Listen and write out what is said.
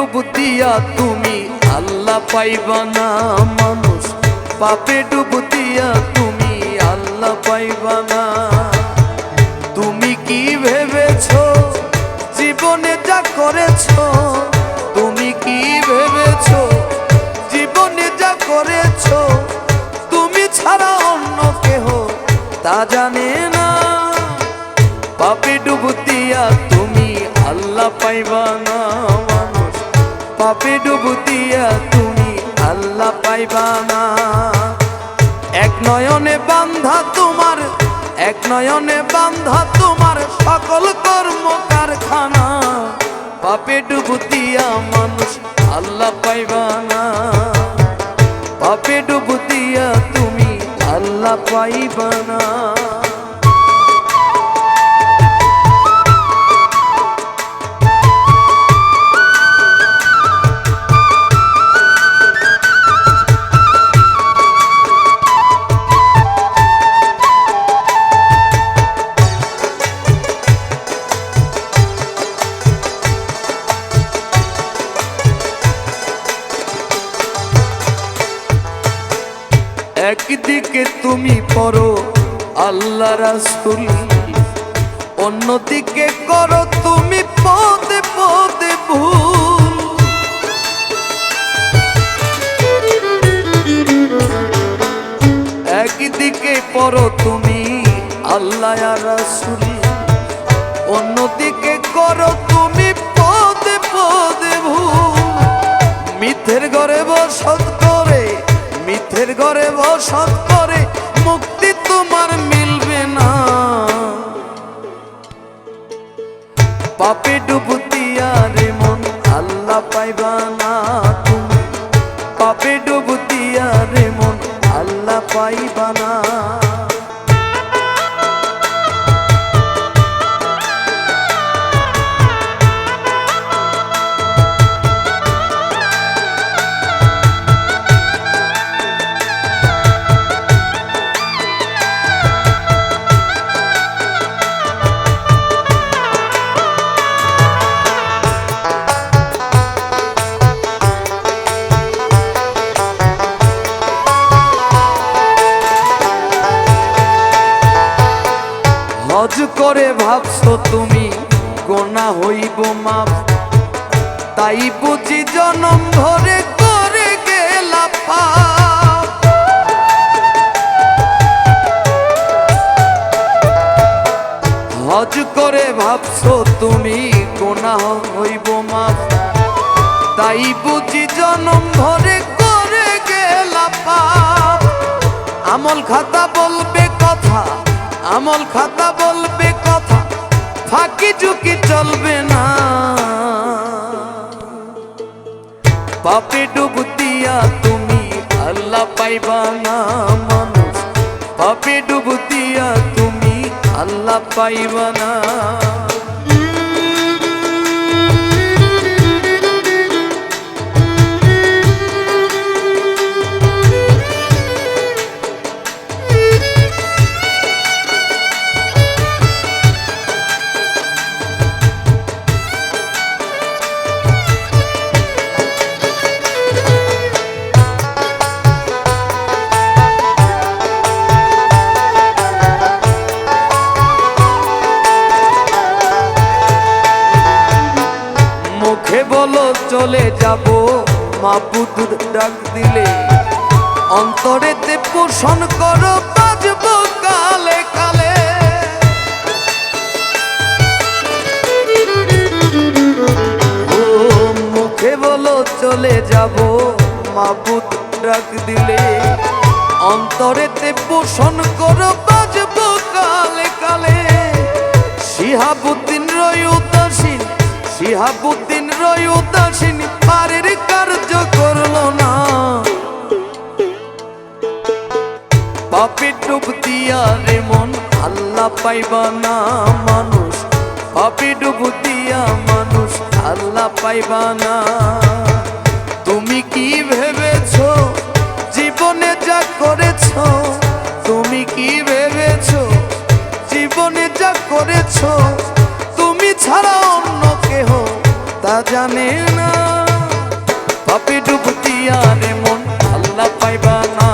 ডুব দিয়া তুমি আল্লাহ পাইবা না মানুষ, পাপে ডুব দিয়া তুমি আল্লাহ পাইবা না। তুমি কি ভেবেছো জীবনে যা করেছো, তুমি কি ভেবেছো জীবনে যা করেছো, তুমি ছাড়া অন্য কেহ তা জানে না। পাপে ডুব দিয়া তুমি আল্লাহ পাইবা না মানুষ, পাপে ডুব দিয়া তুমি আল্লাহ পাইবা না। এক নয়নে বান্ধা তোমার, এক নয়নে বান্ধা তোমার সকল কর্ম কারখানা, পাপে ডুব দিয়া মানুষ আল্লাহ পাইবা না, পাপে ডুব দিয়া তুমি আল্লাহ পাইবা না। একদিকে তুমি পড়ো আল্লাহ রাসূল, অন্যদিকে করো তুমি পদে পদে ভুল। একদিকে পড়ো তুমি আল্লাহ রাসূল, অন্যদিকে করো তুমি পদে পদে ভুল। মিথ্যের ঘরে বসত করে, মিথ্যের ঘরে বসত করে মুক্তি তোমার মিলবে না। পাপে ডুব দিয়া রে মন আল্লাহ পাইবা না তুমি, পাপে ডুব দিয়া রে মন আল্লাহ পাইবা না। হজ করে ভাবছো তুমি গোনা হইব মাপ, তাই বুঝি জনম ভরে করে গেলা পাপ। হজ করে ভাবছো তুমি গোনা হইব মাপ, তাই বুঝি জনম ভরে করে গেলা পাপ। আমল খাতা বলবে কথা, আমল খাতা বলবে কথা, ফাঁকি ঝুঁকি চলবে না। পাপে ডুব দিয়া তুমি আল্লাহ পাইবা না মানুষ, পাপে ডুব দিয়া তুমি আল্লাহ পাইবা না। মুখে বলো চলে যাব মাবুদ ডাক দিলে, অন্তরেতে পোষণ করো বাজব কালে কালে। ও মুখে বলো চলে যাব মাবুদ ডাক দিলে, অন্তরেতে পোষণ করো বাজব কালে কালে। শিহাবুদ্দিন রয় উদাসীন, শিহাবুদ্দিন রয় উদাসীন পারের কার্য করলো না। পাপে ডুব দিয়া রে মন আল্লাহ পাইবা না মানুষ, পাপে ডুব দিয়া মানুষ আল্লাহ পাইবা না। তুমি কি ভেবেছো জীবনে যা করেছো, তুমি কি ভেবেছো জীবনে যা করেছো, তুমি ছাড়া অন্য কেহ তা জানে না। পাপে ডুব দিয়া রে মন আল্লাহ পাইবা না।